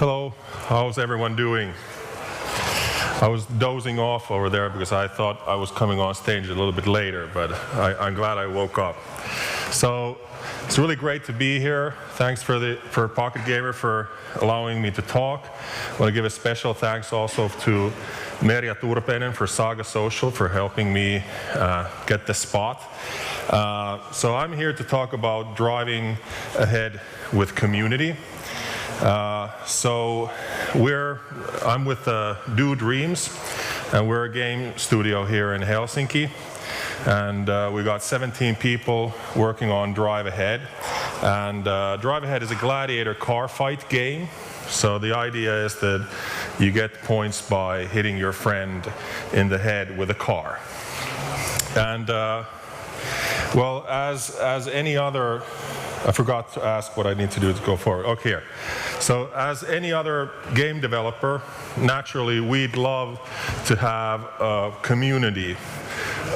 Hello, how's everyone doing? I was dozing off over there because I thought I was coming on stage a little bit later, but I'm glad I woke up. So it's really great to be here. Thanks for Pocket Gamer for allowing me to talk. I want to give a special thanks also to Merja Turpeinen for Saga Social for helping me get the spot. So I'm here to talk about driving ahead with community. I'm with Dodream, and we're a game studio here in Helsinki. And we got 17 people working on Drive Ahead. And Drive Ahead is a gladiator car fight game. So the idea is that you get points by hitting your friend in the head with a car. And well, as any other, I forgot to ask what I need to do to go forward. Okay, here. So as any other game developer, naturally we'd love to have a community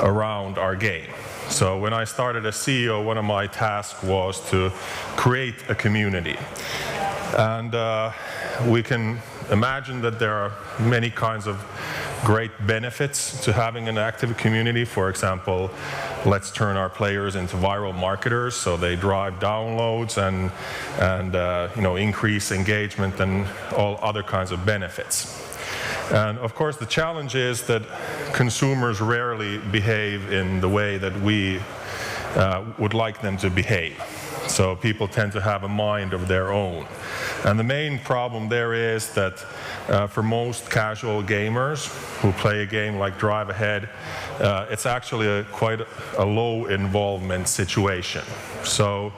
around our game. So when I started as CEO, one of my tasks was to create a community. And we can imagine that there are many kinds of great benefits to having an active community. For example, let's turn our players into viral marketers, so they drive downloads and increase engagement and all other kinds of benefits. And of course, the challenge is that consumers rarely behave in the way that we would like them to behave. So people tend to have a mind of their own. And the main problem there is that for most casual gamers who play a game like Drive Ahead, it's actually quite a low involvement situation. So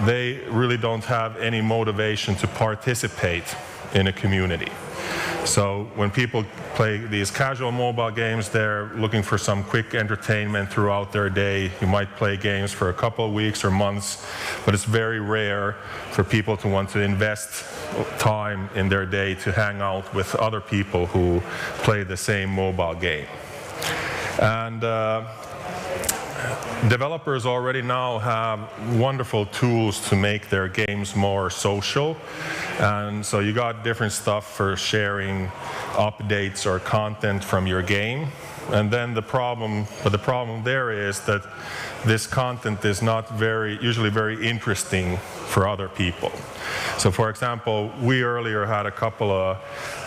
they really don't have any motivation to participate in a community. So when people play these casual mobile games, they're looking for some quick entertainment throughout their day. You might play games for a couple of weeks or months, but it's very rare for people to want to invest time in their day to hang out with other people who play the same mobile game. And developers already now have wonderful tools to make their games more social. And so you got different stuff for sharing updates or content from your game. And then the problem there is that this content is not usually very interesting for other people. So for example, we earlier had a couple of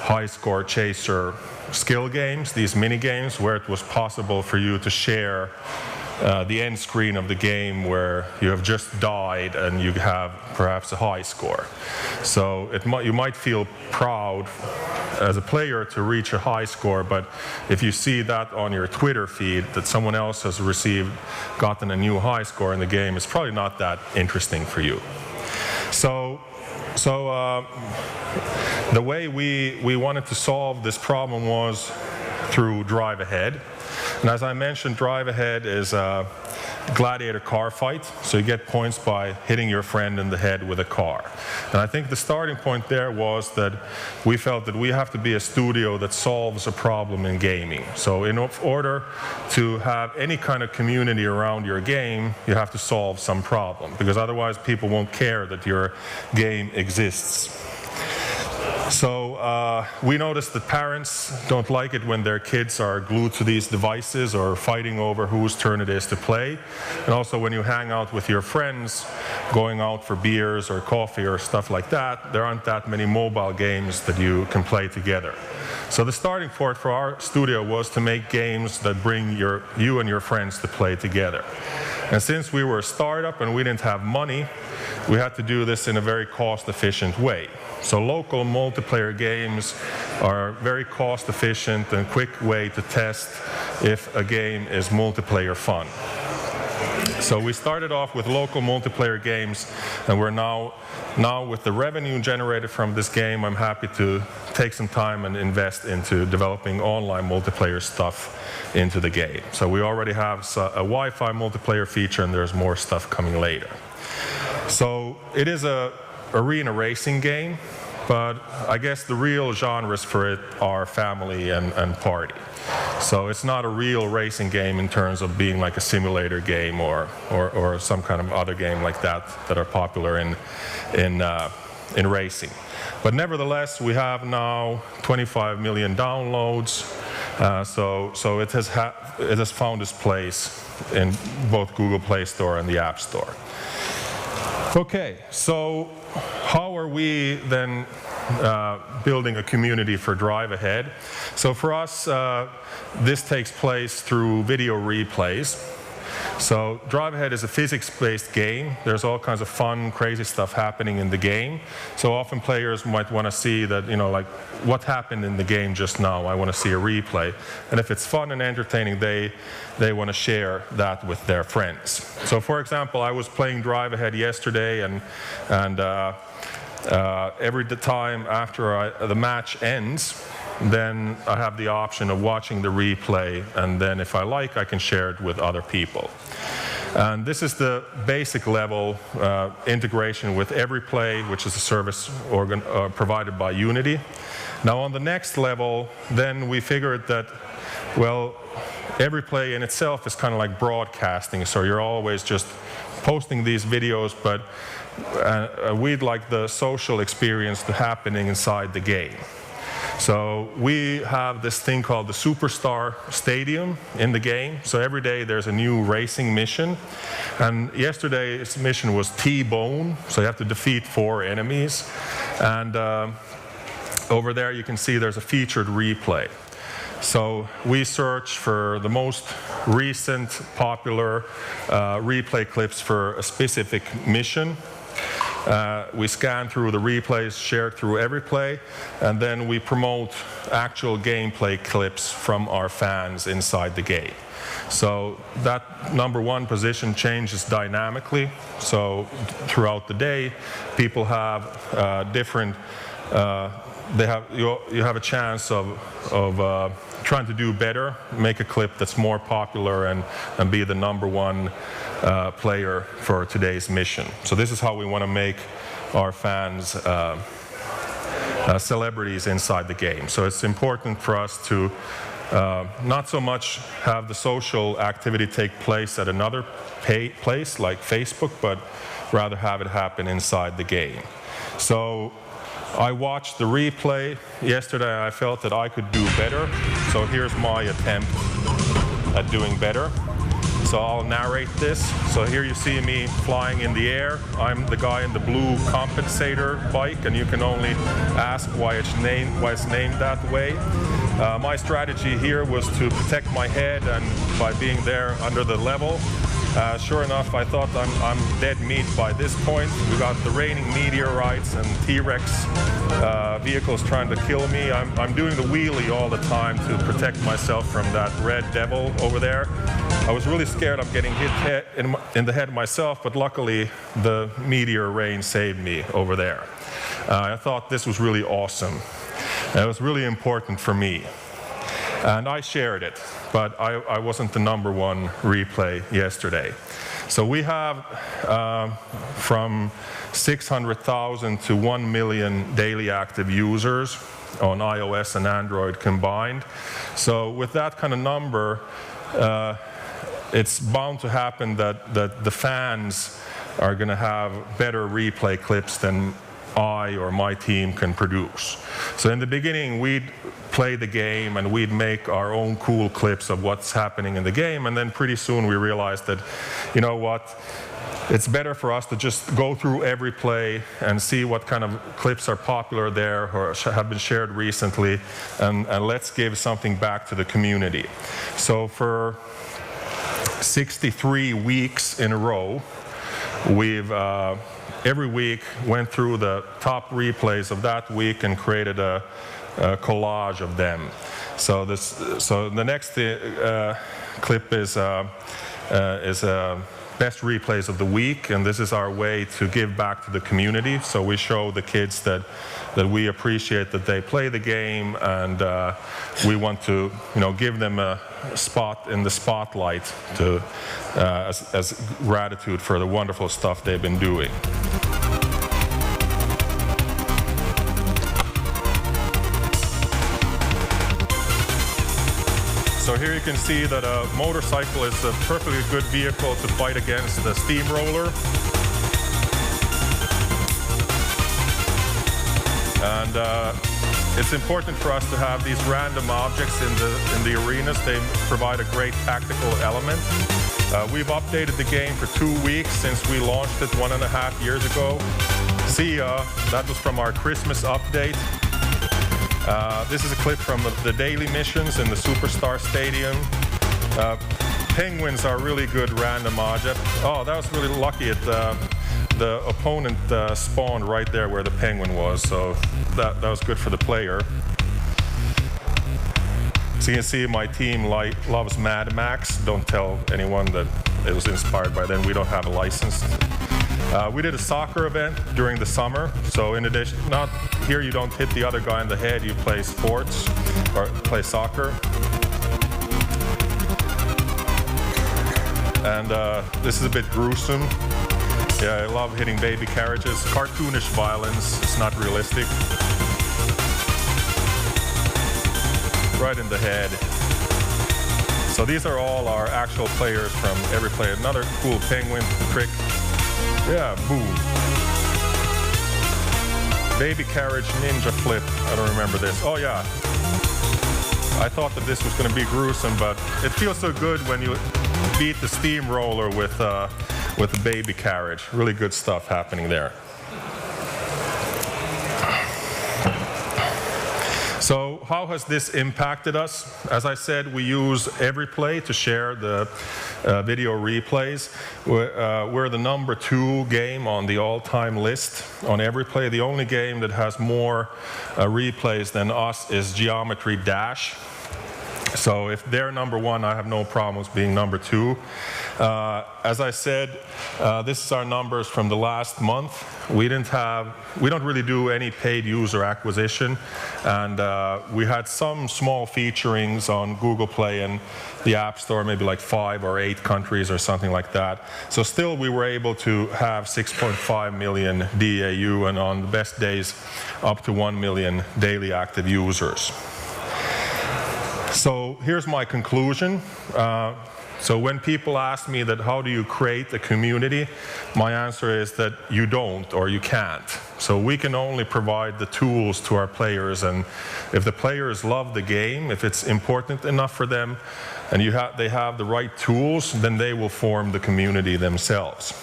high score chaser skill games, these mini games where it was possible for you to share the end screen of the game where you have just died and you have perhaps a high score. So you might feel proud as a player to reach a high score, but if you see that on your Twitter feed that someone else has gotten a new high score in the game, it's probably not that interesting for you. So the way we wanted to solve this problem was through Drive Ahead. And as I mentioned, Drive Ahead is a gladiator car fight, so you get points by hitting your friend in the head with a car. And I think the starting point there was that we felt that we have to be a studio that solves a problem in gaming. So in order to have any kind of community around your game, you have to solve some problem, because otherwise people won't care that your game exists. So we noticed that parents don't like it when their kids are glued to these devices or fighting over whose turn it is to play. And also when you hang out with your friends, going out for beers or coffee or stuff like that, there aren't that many mobile games that you can play together. So the starting point for our studio was to make games that bring you and your friends to play together. And since we were a startup and we didn't have money, we had to do this in a very cost-efficient way. So local multiplayer games are a very cost-efficient and quick way to test if a game is multiplayer fun. So we started off with local multiplayer games, and we're now with the revenue generated from this game, I'm happy to take some time and invest into developing online multiplayer stuff into the game. So we already have a Wi-Fi multiplayer feature, and there's more stuff coming later. So it is a arena racing game, but I guess the real genres for it are family and party. So it's not a real racing game in terms of being like a simulator game or some kind of other game like that are popular in in racing. But nevertheless, we have now 25 million downloads, so it has found its place in both Google Play Store and the App Store. Okay, so how are we then building a community for Drive Ahead? So for us, this takes place through video replays. So Drive Ahead is a physics-based game. There's all kinds of fun, crazy stuff happening in the game. So often players might want to see that, like what happened in the game just now. I want to see a replay. And if it's fun and entertaining, they want to share that with their friends. So for example, I was playing Drive Ahead yesterday, and every time after the match ends, then I have the option of watching the replay, and then if I like, I can share it with other people. And this is the basic level integration with EveryPlay, which is a service provided by Unity. Now on the next level, then we figured that, well, EveryPlay in itself is kind of like broadcasting, so you're always just posting these videos, but we'd like the social experience to happening inside the game. So we have this thing called the Superstar Stadium in the game. So every day there's a new racing mission. And yesterday's mission was T-Bone, so you have to defeat 4 enemies. And over there you can see there's a featured replay. So we search for the most recent popular replay clips for a specific mission. We scan through the replays shared through EveryPlay, and then we promote actual gameplay clips from our fans inside the game. So that #1 position changes dynamically. So throughout the day, people have different. You have a chance of trying to do better, make a clip that's more popular, and be the #1 player for today's mission. So this is how we want to make our fans celebrities inside the game. So it's important for us to not so much have the social activity take place at another place like Facebook, but rather have it happen inside the game. So I watched the replay yesterday. I felt that I could do better. So here's my attempt at doing better. So I'll narrate this. So here you see me flying in the air. I'm the guy in the blue compensator bike, and you can only ask why it's named that way. My strategy here was to protect my head, and by being there under the level, sure enough, I thought I'm dead meat by this point. We got the raining meteorites and T-Rex vehicles trying to kill me. I'm doing the wheelie all the time to protect myself from that red devil over there. I was really scared of getting hit in the head myself, but luckily the meteor rain saved me over there. I thought this was really awesome. It was really important for me. And I shared it, but I wasn't the #1 replay yesterday. So we have from 600,000 to 1 million daily active users on iOS and Android combined. So with that kind of number, it's bound to happen that the fans are going to have better replay clips than I or my team can produce. So in the beginning, we'd play the game and we'd make our own cool clips of what's happening in the game, and then pretty soon we realized that, you know what, it's better for us to just go through EveryPlay and see what kind of clips are popular there or have been shared recently, and let's give something back to the community. So for 63 weeks in a row, we've every week went through the top replays of that week and created a collage of them. So the next clip is best replays of the week, and this is our way to give back to the community. So we show the kids that we appreciate that they play the game, and we want to, give them a spot in the spotlight to as gratitude for the wonderful stuff they've been doing. So here you can see that a motorcycle is a perfectly good vehicle to fight against the steamroller. And it's important for us to have these random objects in the arenas. They provide a great tactical element. We've updated the game for 2 weeks since we launched it 1.5 years ago. See, that was from our Christmas update. This is a clip from the daily missions in the Superstar Stadium. Penguins are really good random object. Oh, that was really lucky. The opponent spawned right there where the penguin was, so that was good for the player. So you can see my team loves Mad Max. Don't tell anyone that it was inspired by them. We don't have a license. We did a soccer event during the summer. So in addition, not here you don't hit the other guy in the head, you play sports or play soccer. And this is a bit gruesome. Yeah, I love hitting baby carriages. Cartoonish violence, it's not realistic. Right in the head. So these are all our actual players from every player. Another cool penguin trick. Yeah, boom. Baby carriage ninja flip. I don't remember this. Oh yeah. I thought that this was going to be gruesome, but it feels so good when you beat the steamroller with the baby carriage. Really good stuff happening there. So how has this impacted us? As I said, we use EveryPlay to share the video replays. We're the #2 game on the all-time list on EveryPlay. The only game that has more replays than us is Geometry Dash. So if they're #1, I have no problems being #2. As I said, this is our numbers from the last month. We don't really do any paid user acquisition, and we had some small featurings on Google Play and the App Store, maybe like 5 or 8 countries or something like that. So still we were able to have 6.5 million DAU, and on the best days up to 1 million daily active users. So here's my conclusion. So when people ask me that how do you create a community, my answer is that you don't or you can't. So we can only provide the tools to our players, and if the players love the game, if it's important enough for them, and they have the right tools, then they will form the community themselves.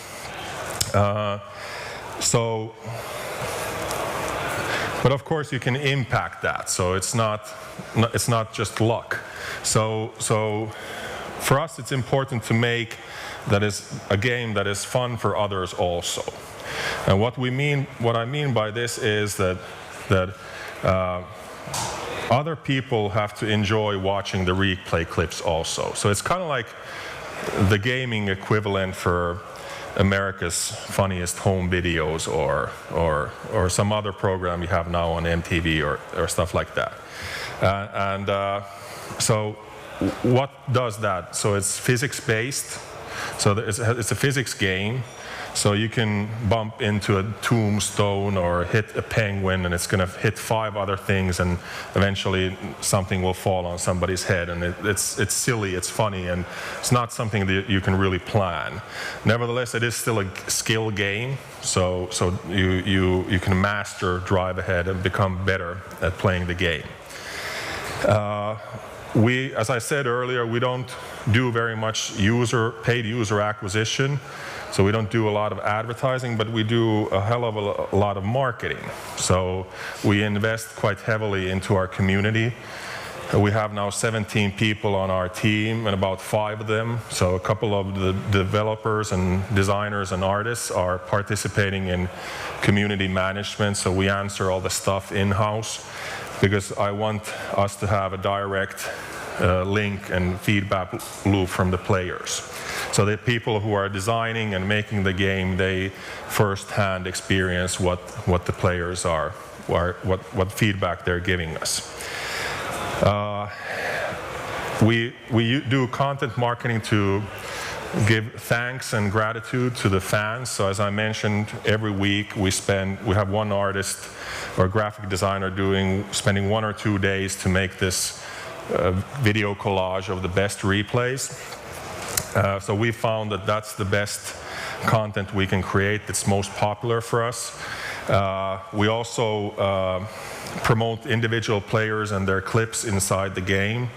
But of course you can impact that, so it's not just luck. So for us it's important to make that is a game that is fun for others also. And what I mean by this is that other people have to enjoy watching the replay clips also. So it's kind of like the gaming equivalent for America's Funniest Home Videos or some other program you have now on MTV or stuff like that. So what does that? So it's physics-based. So it's a physics game. So you can bump into a tombstone or hit a penguin, and it's going to hit 5 other things, and eventually something will fall on somebody's head. And it's silly, it's funny, and it's not something that you can really plan. Nevertheless, it is still a skill game. So you can master drive ahead and become better at playing the game. As I said earlier, we don't do very much paid user acquisition. So we don't do a lot of advertising, but we do a hell of a lot of marketing. So we invest quite heavily into our community. We have now 17 people on our team, and about 5 of them, so a couple of the developers and designers and artists are participating in community management. So we answer all the stuff in-house, because I want us to have a direct link and feedback loop from the players. So the people who are designing and making the game, they firsthand experience what the players are, what feedback they're giving us. We do content marketing to give thanks and gratitude to the fans. So as I mentioned, every week we have one artist or graphic designer spending 1 or 2 days to make this video collage of the best replays. So we found that that's the best content we can create, that's most popular for us. We also promote individual players and their clips inside the game.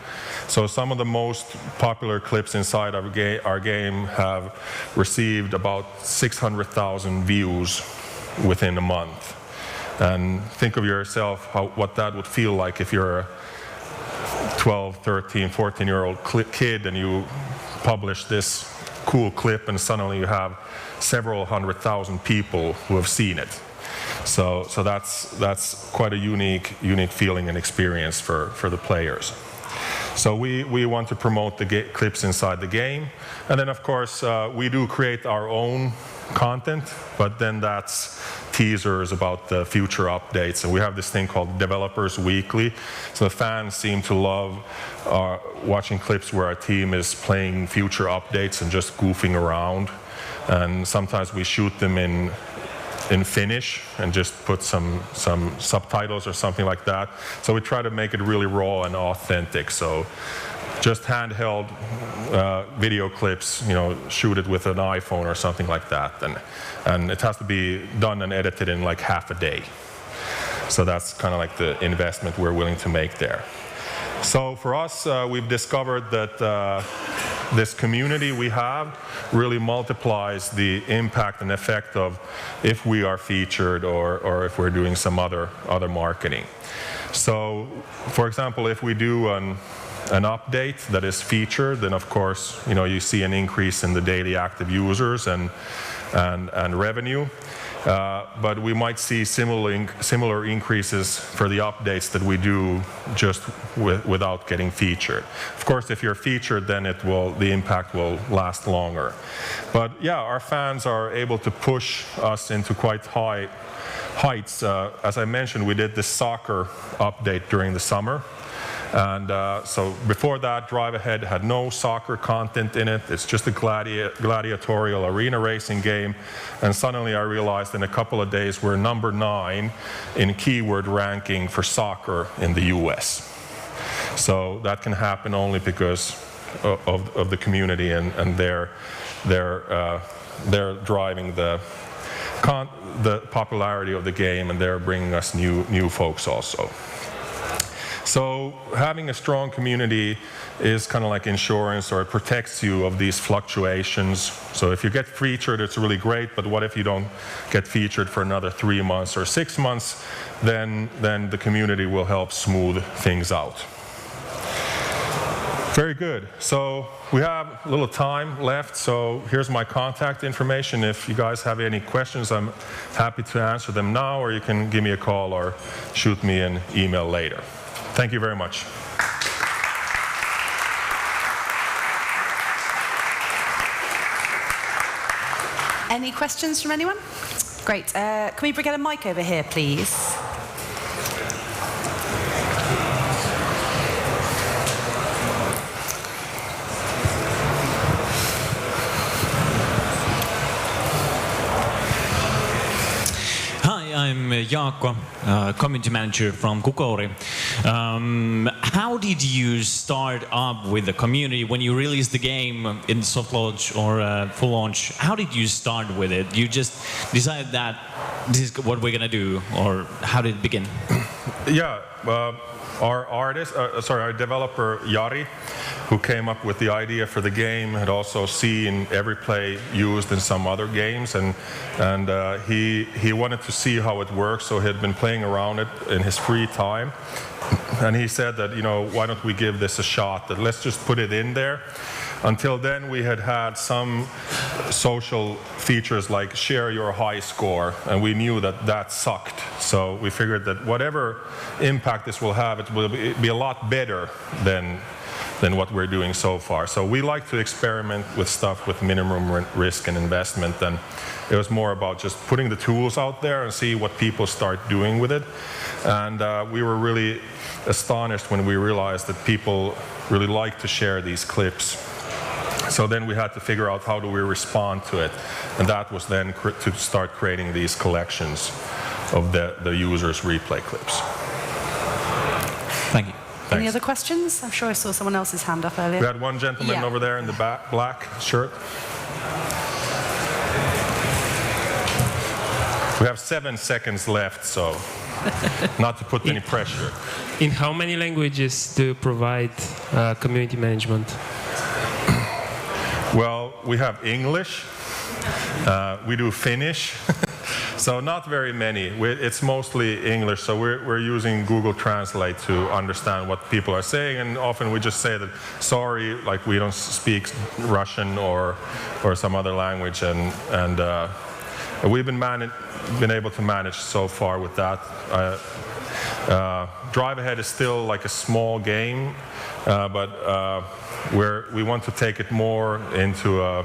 So some of the most popular clips inside our game have received about 600,000 views within a month. And think of yourself what that would feel like if you're a 12, 13, 14-year-old kid and you publish this cool clip and suddenly you have several 100,000 people who have seen it. So that's quite a unique feeling and experience for the players. So we want to promote the clips inside the game. And then of course we do create our own content, but then that's teasers about the future updates. And we have this thing called Developers Weekly. So the fans seem to love watching clips where our team is playing future updates and just goofing around. And sometimes we shoot them in Finnish and just put some subtitles or something like that. So we try to make it really raw and authentic. So just handheld video clips, shoot it with an iPhone or something like that. And it has to be done and edited in like half a day. So that's kind of like the investment we're willing to make there. So for us, we've discovered that this community we have really multiplies the impact and effect of if we are featured or if we're doing some other marketing. So, for example, if we do an update that is featured, then of course, you see an increase in the daily active users and revenue. But we might see similar increases for the updates that we do just without getting featured. Of course, if you're featured, then the impact will last longer. But yeah, our fans are able to push us into quite high heights. As I mentioned, we did this soccer update during the summer. And so before that, Drive Ahead had no soccer content in it. It's just a gladiatorial arena racing game. And suddenly I realized in a couple of days we're number 9 in keyword ranking for soccer in the US. So that can happen only because of the community and they're driving the popularity of the game, and they're bringing us new folks also. So having a strong community is kind of like insurance, or it protects you of these fluctuations. So if you get featured, it's really great, but what if you don't get featured for another 3 months or 6 months? Then the community will help smooth things out. Very good. So we have a little time left, so here's my contact information. If you guys have any questions, I'm happy to answer them now, or you can give me a call or shoot me an email later. Thank you very much. Any questions from anyone? Great. Can we get a mic over here, please? I'm Jaakko, community manager from Kukori. How did you start up with the community when you released the game in soft launch or full launch? How did you start with it? You just decided that this is what we're gonna do, or how did it begin? Yeah, our developer Jari, who came up with the idea for the game, had also seen every play used in some other games, and he wanted to see how it works, so he had been playing around it in his free time, and he said that, why don't we give this a shot, that let's just put it in there. Until then, we had some social features like share your high score, and we knew that sucked. So we figured that whatever impact this will have, it will be a lot better than what we're doing so far. So we like to experiment with stuff with minimum risk and investment, and it was more about just putting the tools out there and see what people start doing with it. And we were really astonished when we realized that people really like to share these clips. So then we had to figure out how do we respond to it, and that was then to start creating these collections of the users' replay clips. Thank you. Thanks. Any other questions? I'm sure I saw someone else's hand up earlier. We had one gentleman over there in the back, black shirt. We have 7 seconds left, so not to put any pressure. In how many languages do you provide community management? Well, we have English, we do Finnish, so not very many. It's mostly English, so we're using Google Translate to understand what people are saying, and often we just say that, sorry, like we don't speak Russian or some other language, and we've been able to manage so far with that. Drive Ahead is still like a small game, but we want to take it more into a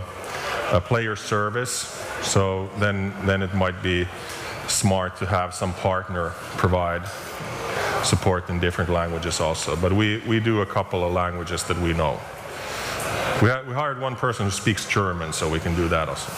player service. So then it might be smart to have some partner provide support in different languages also. But we do a couple of languages that we know. We hired one person who speaks German, so we can do that also.